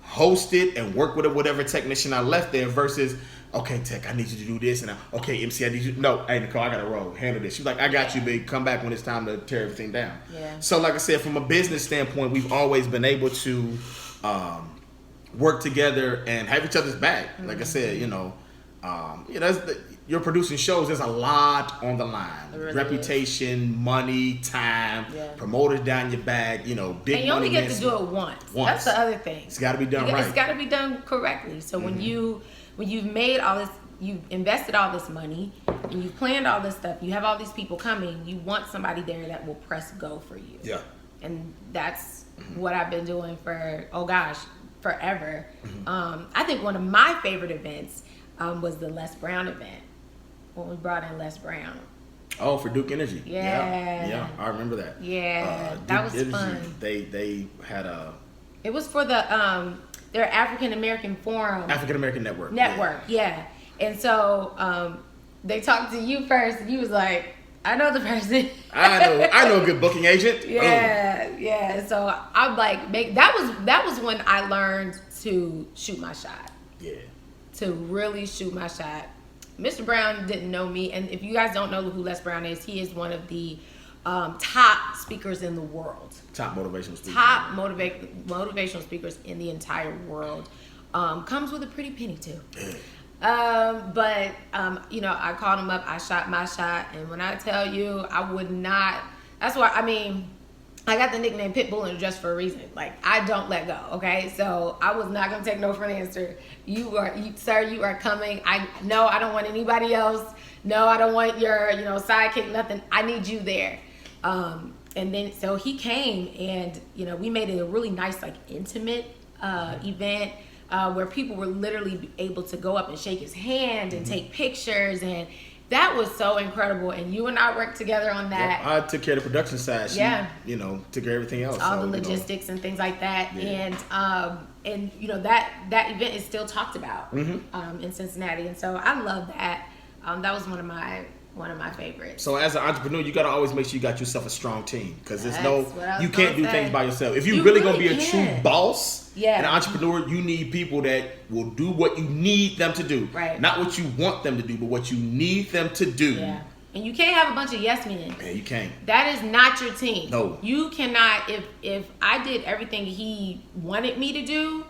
B: host it, and work with it, whatever technician I left there versus, okay, Tech, I need you to do this. And okay, MC, I need you. No, hey, Nicole, I got to roll. Handle this. She's like, I got you, big. Come back when it's time to tear everything down. Yeah. So like I said, from a business standpoint, we've always been able to work together and have each other's back. Mm-hmm. Like I said, you're producing shows, there's a lot on the line. Really reputation, money, time, promoters down your back, big money.
A: And you only get to do it once. That's the other thing.
B: It's got to be done right.
A: It's got to be done correctly. So when you've made all this, you've invested all this money, and you've planned all this stuff, you have all these people coming, you want somebody there that will press go for you. Yeah. And that's what I've been doing for, forever. Mm-hmm. I think one of my favorite events was the Les Brown event. When we brought in Les Brown.
B: Oh, for Duke Energy.
A: Yeah,
B: I remember that.
A: Yeah, that was Energy, fun.
B: They had
A: It was for the their African American Forum.
B: African American Network.
A: Yeah. And so they talked to you first, and you was like, I know the person.
B: I know a good booking agent.
A: Yeah. So I'm like, that was when I learned to shoot my shot. Yeah. To really shoot my shot. Mr. Brown didn't know me, and if you guys don't know who Les Brown is, he is one of the top speakers in the world.
B: Top motivational speakers.
A: Top motivational speakers in the entire world. Comes with a pretty penny too. But I called him up, I shot my shot, and when I tell you, I would not. That's why I got the nickname Pitbull just for a reason. Like, I don't let go, okay? So I was not gonna take no for an answer. Sir, you are coming. I don't want anybody else. No, I don't want your, sidekick, nothing. I need you there. And then so he came, and we made it a really nice, like, intimate event where people were literally able to go up and shake his hand and take pictures, and that was so incredible. And you and I worked together on that.
B: Yep, I took care of the production side. She, took care of everything else.
A: All the logistics and things like that. Yeah. And that event is still talked about in Cincinnati. And so I love that. That was one of my favorites.
B: So as an entrepreneur, you got to always make sure you got yourself a strong team, because you can't do things by yourself. If you're really going to be a true boss, an entrepreneur, you need people that will do what you need them to do. Right. Not what you want them to do, but what you need them to do.
A: Yeah. And you can't have a bunch of yes men.
B: Yeah, you can't.
A: That is not your team.
B: No.
A: You cannot. If I did everything he wanted me to do,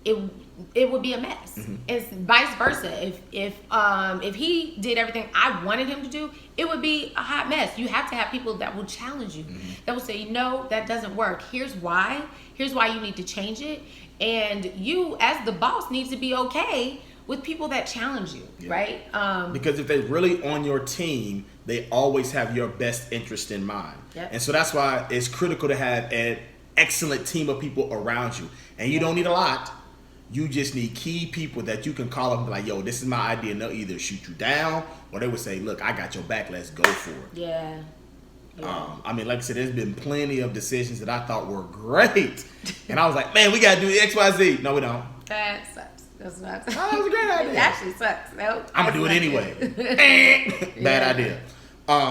A: it would be a mess. It's vice versa. If he did everything I wanted him to do, it would be a hot mess. You have to have people that will challenge you, that will say, no, that doesn't work. Here's why you need to change it. And you, as the boss, need to be okay with people that challenge you, right?
B: Because if they're really on your team, they always have your best interest in mind. Yep. And so that's why it's critical to have an excellent team of people around you. And you don't need a lot. You just need key people that you can call up and be like, yo, this is my idea. And they'll either shoot you down, or they would say, look, I got your back. Let's go for it.
A: Yeah.
B: I mean, like I said, there's been plenty of decisions that I thought were great. And I was like, man, we got to do X, Y, Z. No, we don't.
A: That sucks. That's not.
B: Oh, that was a great idea.
A: It actually sucks. Nope.
B: I'm going to do it anyway. Bad idea.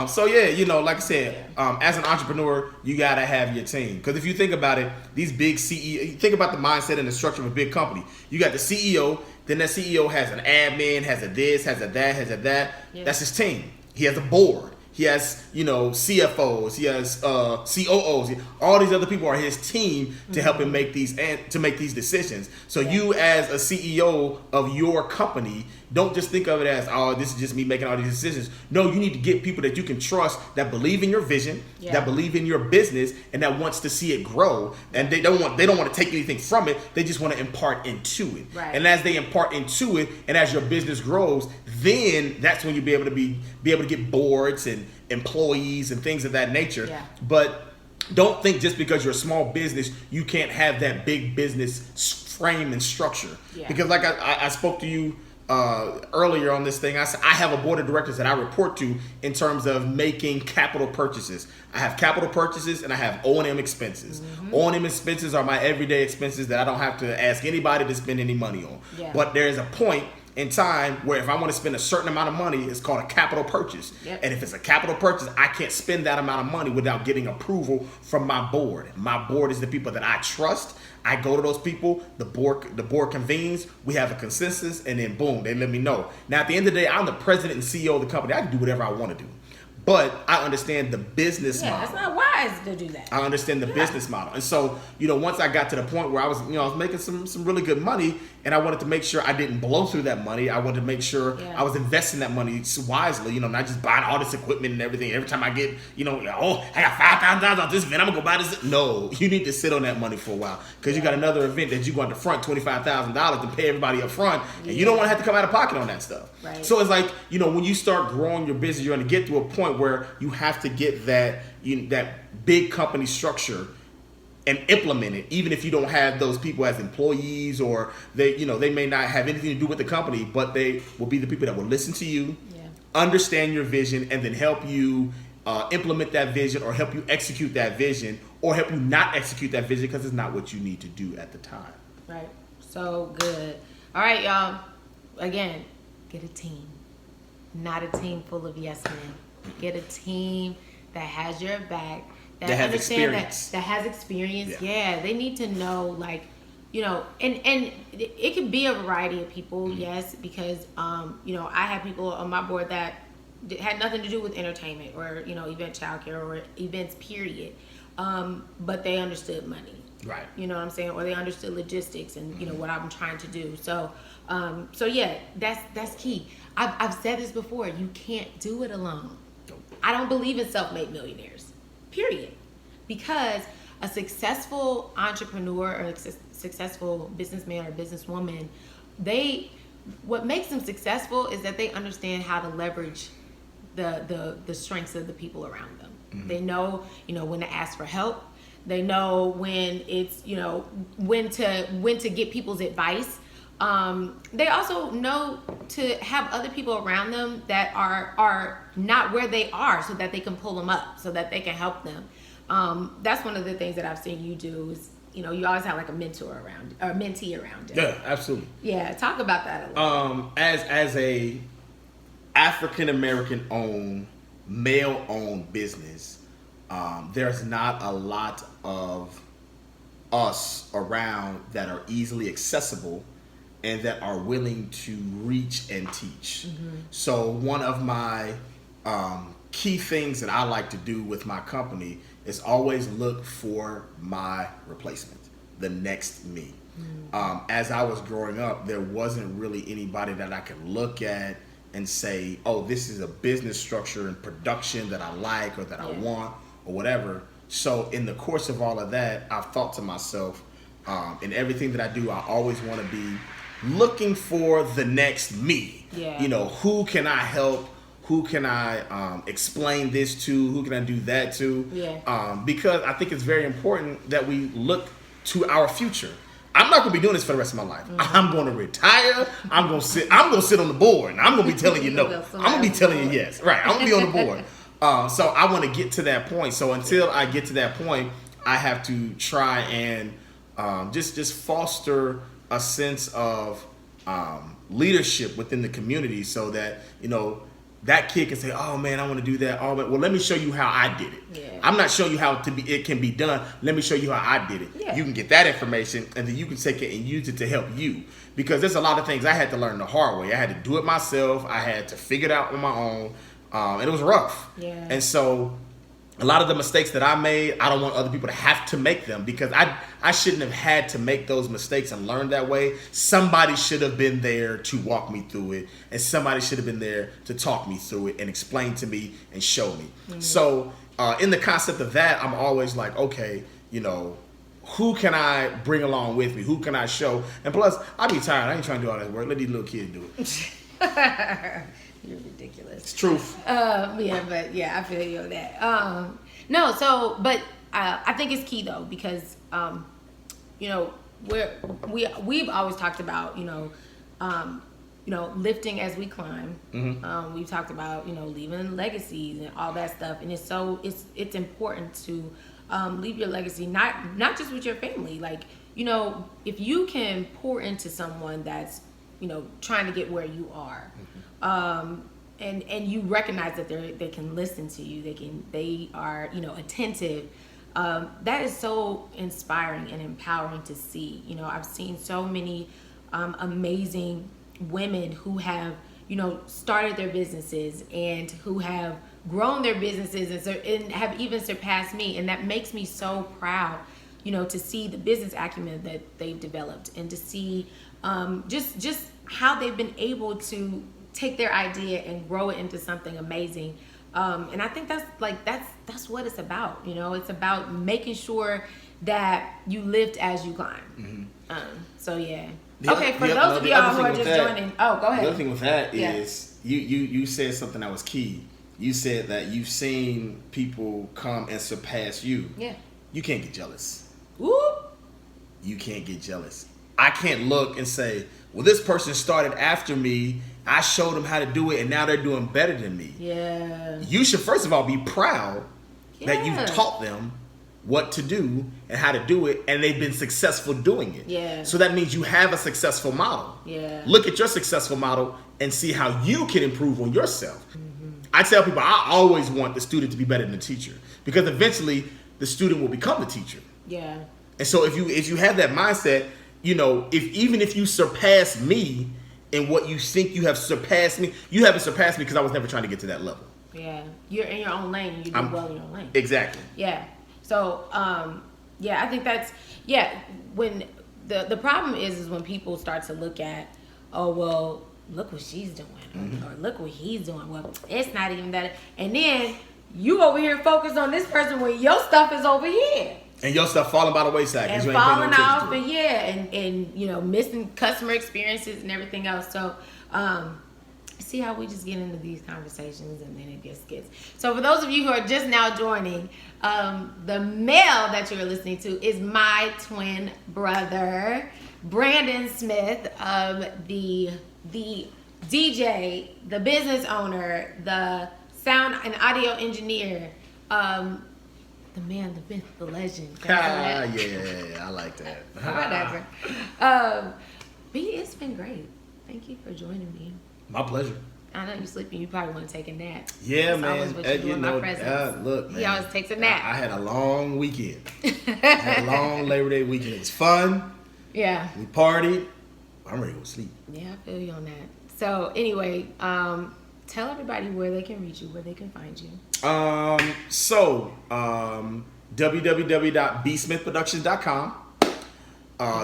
B: So yeah, like I said, as an entrepreneur, you gotta have your team. Because if you think about it, these big CEO, think about the mindset and the structure of a big company. You got the CEO, then that CEO has an admin, has a this, has a that, has a that. Yeah. That's his team. He has a board. He has, CFOs. He has COOs. All these other people are his team to help him make these decisions. So you, as a CEO of your company, don't just think of it as, oh, this is just me making all these decisions. No, you need to get people that you can trust, that believe in your vision, that believe in your business, and that wants to see it grow. And they don't want to take anything from it. They just want to impart into it. Right. And as they impart into it, and as your business grows, then that's when you'll be able to get boards and employees and things of that nature. Yeah. But don't think just because you're a small business, you can't have that big business frame and structure. Yeah. Because like I spoke to you earlier on this thing, I said I have a board of directors that I report to in terms of making capital purchases. I have capital purchases and I have O&M expenses. O&M expenses are my everyday expenses that I don't have to ask anybody to spend any money on. Yeah. But there is a point in time where if I want to spend a certain amount of money, it's called a capital purchase. Yep. And if it's a capital purchase, I can't spend that amount of money without getting approval from my board. My board is the people that I trust. I go to those people, the board convenes, we have a consensus, and then boom, they let me know. Now, at the end of the day, I'm the president and CEO of the company. I can do whatever I want to do. But I understand the business model.
A: It's not wise to do that.
B: I understand the business model. And so, once I got to the point where I was making some really good money, and I wanted to make sure I didn't blow through that money. I wanted to make sure I was investing that money wisely, not just buying all this equipment and everything. Every time I get, I got $5,000 on this event, I'm going to go buy this. No, you need to sit on that money for a while, because you got another event that you're going to front $25,000 to pay everybody up front, and you don't want to have to come out of pocket on that stuff. Right. So it's like, when you start growing your business, you're going to get to a point where you have to get that big company structure and implement it, even if you don't have those people as employees, or they may not have anything to do with the company, but they will be the people that will listen to you, understand your vision, and then help you implement that vision, or help you execute that vision, or help you not execute that vision because it's not what you need to do at the time.
A: Right. So good. All right, y'all. Again, get a team. Not a team full of yes men. Get a team that has your back, that
B: has experience.
A: That has experience. Yeah, they need to know, and it could be a variety of people, yes, because I have people on my board that had nothing to do with entertainment or event childcare or events, period, but they understood money. Right. You know what I'm saying? Or they understood logistics and what I'm trying to do. So yeah, that's key. I've said this before. You can't do it alone. I don't believe in self-made millionaires, period. Because a successful entrepreneur or a successful businessman or businesswoman, what makes them successful is that they understand how to leverage the strengths of the people around them. They know, when to ask for help. They know when it's, when to get people's advice. They also know to have other people around them that are not where they are, so that they can pull them up, so that they can help them. That's one of the things that I've seen you do is, you always have like a mentor around, or a mentee around you.
B: Yeah, absolutely.
A: Yeah, talk about that a little.
B: As a African American owned, male owned business, there's not a lot of us around that are easily accessible and that are willing to reach and teach. So one of my key things that I like to do with my company is always look for my replacement, the next me. As I was growing up, there wasn't really anybody that I could look at and say, oh, this is a business structure and production that I like or that I want or whatever. So in the course of all of that, I've thought to myself, in everything that I do, I always want to be looking for the next me. Who can I help? Who can I explain this to? Who can I do that to? Because I think it's very important that we look to our future. I'm not going to be doing this for the rest of my life. I'm going to retire. I'm going to sit on the board, and I'm going to be telling you no. I'm going to be telling you yes. Right. I'm going to be on the board. So I want to get to that point. So until I get to that point, I have to try and just foster a sense of leadership within the community, so that that kid can say, "Oh man, I want to do that." Oh, but well, let me show you how I did it. I'm not showing you how it can be done. Let me show you how I did it. You can get that information, and then you can take it and use it to help you. Because there's a lot of things I had to learn the hard way. I had to do it myself. I had to figure it out on my own, and it was rough. And so, a lot of the mistakes that I made, I don't want other people to have to make them, because I shouldn't have had to make those mistakes and learn that way. Somebody should have been there to walk me through it, and somebody should have been there to talk me through it and explain to me and show me. So in the concept of that, I'm always like, okay, who can I bring along with me? Who can I show? And plus, I be tired. I ain't trying to do all that work. Let these little kids do it.
A: You're ridiculous.
B: It's truth.
A: I feel you on that. But I think it's key though, because we've always talked about lifting as we climb. We've talked about leaving legacies and all that stuff, and it's important to leave your legacy not just with your family. Like if you can pour into someone that's trying to get where you are. And you recognize that they can listen to you, they are attentive. That is so inspiring and empowering to see. I've seen so many amazing women who have started their businesses and who have grown their businesses and have even surpassed me, and that makes me so proud. To see the business acumen that they've developed, and to see just how they've been able to take their idea and grow it into something amazing. And I think that's what it's about. It's about making sure that you lift as you climb. For those of y'all who are just joining, go ahead.
B: The other thing with that is you said something that was key. You said that you've seen people come and surpass you. You can't get jealous. You can't get jealous. I can't look and say, well, this person started after me. I showed them how to do it, and now they're doing better than me. You should first of all be proud that you've taught them what to do and how to do it, and they've been successful doing it. So that means you have a successful model. Look at your successful model and see how you can improve on yourself. I tell people I always want the student to be better than the teacher, because eventually the student will become the teacher. And so if you have that mindset, even if you surpass me in what you think you have surpassed me, you haven't surpassed me because I was never trying to get to that level.
A: You're in your own lane, and you do well in your own lane.
B: Exactly.
A: So I think that's when the problem is when people start to look at, oh well, look what she's doing, or look what he's doing. Well, it's not even that, and then you over here focused on this person when your stuff is over here.
B: And your stuff falling by the wayside.
A: And falling off, and missing customer experiences and everything else. So See how we just get into these conversations and then it just gets. So for those of you who are just now joining, the male that you're listening to is my twin brother, Brandon Smith, the DJ, the business owner, the sound and audio engineer, the man, the myth, the legend.
B: Yeah, I like that.
A: Whatever. But it's been great. Thank you for joining me.
B: My pleasure.
A: I know you're sleeping. You probably want to take a nap.
B: Yeah,
A: That's
B: man.
A: always what you do in my presence.
B: Look, man.
A: He always takes a nap.
B: I had a long weekend. I had a long Labor Day weekend. It was fun.
A: Yeah.
B: We partied. I'm ready to go to sleep.
A: Yeah, I feel you on that. So anyway, tell everybody where they can reach you, where they can find you.
B: www.bsmithproductions.com.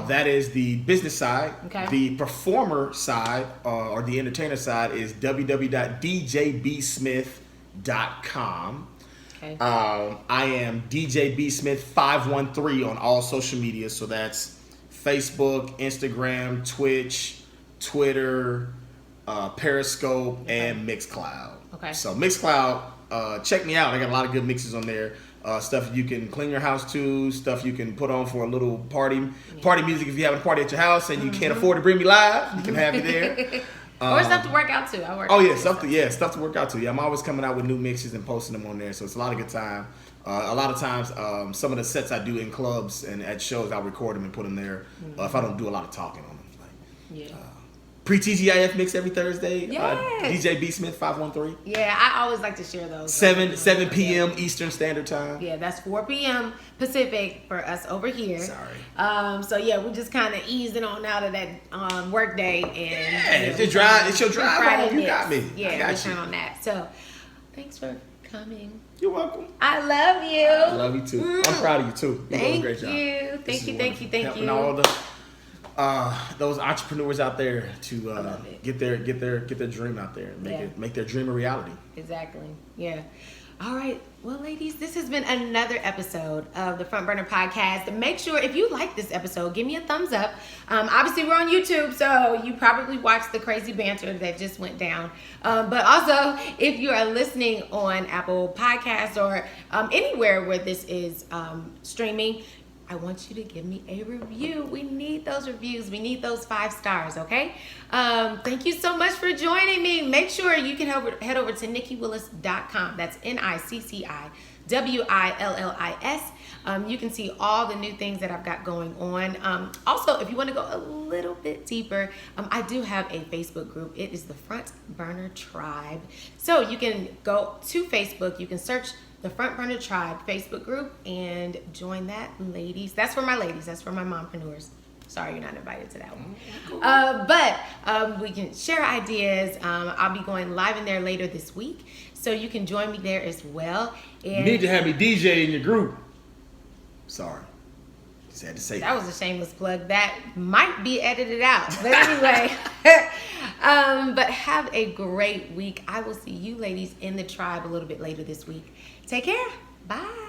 B: That is the business side.
A: Okay.
B: The performer side, or the entertainer side, is www.djbsmith.com.
A: Okay.
B: I am DJ B Smith 513 on all social media. So that's Facebook, Instagram, Twitch, Twitter, Periscope, and Mixcloud.
A: Okay.
B: So Mixcloud, check me out. I got a lot of good mixes on there. Stuff you can clean your house to, stuff you can put on for a little party music if you have a party at your house and you can't afford to bring me live, you can have me there.
A: Or stuff to work out too.
B: Stuff to work out too. Yeah, I'm always coming out with new mixes and posting them on there, so it's a lot of good time. A lot of times, some of the sets I do in clubs and at shows, I'll record them and put them there. If I don't do a lot of talking on them, Pre-TGIF mix every Thursday. DJ B Smith 513.
A: Yeah, I always like to share those.
B: 7 p.m. Eastern Standard Time.
A: Yeah, that's 4 p.m. Pacific for us over here.
B: Sorry.
A: So yeah, we just kind of easing on out of that work day and
B: it's your drive home. You got me.
A: Yeah, we're on that. So thanks for coming.
B: You're welcome.
A: I love you.
B: I love you too. I'm proud of you too. You're doing a great job.
A: Thank you.
B: Helping all the those entrepreneurs out there to get their dream out there and make their dream a reality.
A: Exactly. Yeah. All right. Well, ladies, this has been another episode of the Front Burner Podcast. Make sure if you like this episode, give me a thumbs up. Obviously, we're on YouTube, so you probably watched the crazy banter that just went down. But also, if you are listening on Apple Podcasts or anywhere where this is streaming, I want you to give me a review. We need those reviews. We need those 5 stars, okay? Thank you so much for joining me. Make sure you can head over to niccywillis.com. That's NICCIWILLIS. You can see all the new things that I've got going on. Also, if you want to go a little bit deeper, I do have a Facebook group. It is the Front Burner Tribe. So you can go to Facebook. You can search the Front Burner Tribe Facebook group and join that, ladies. That's for my ladies. That's for my mompreneurs. Sorry, you're not invited to that one. But we can share ideas. I'll be going live in there later this week, so you can join me there as well. And
B: you need to have me DJ in your group. Sorry. Just had to say
A: that was a shameless plug. That might be edited out. But anyway, but have a great week. I will see you ladies in the tribe a little bit later this week. Take care. Bye.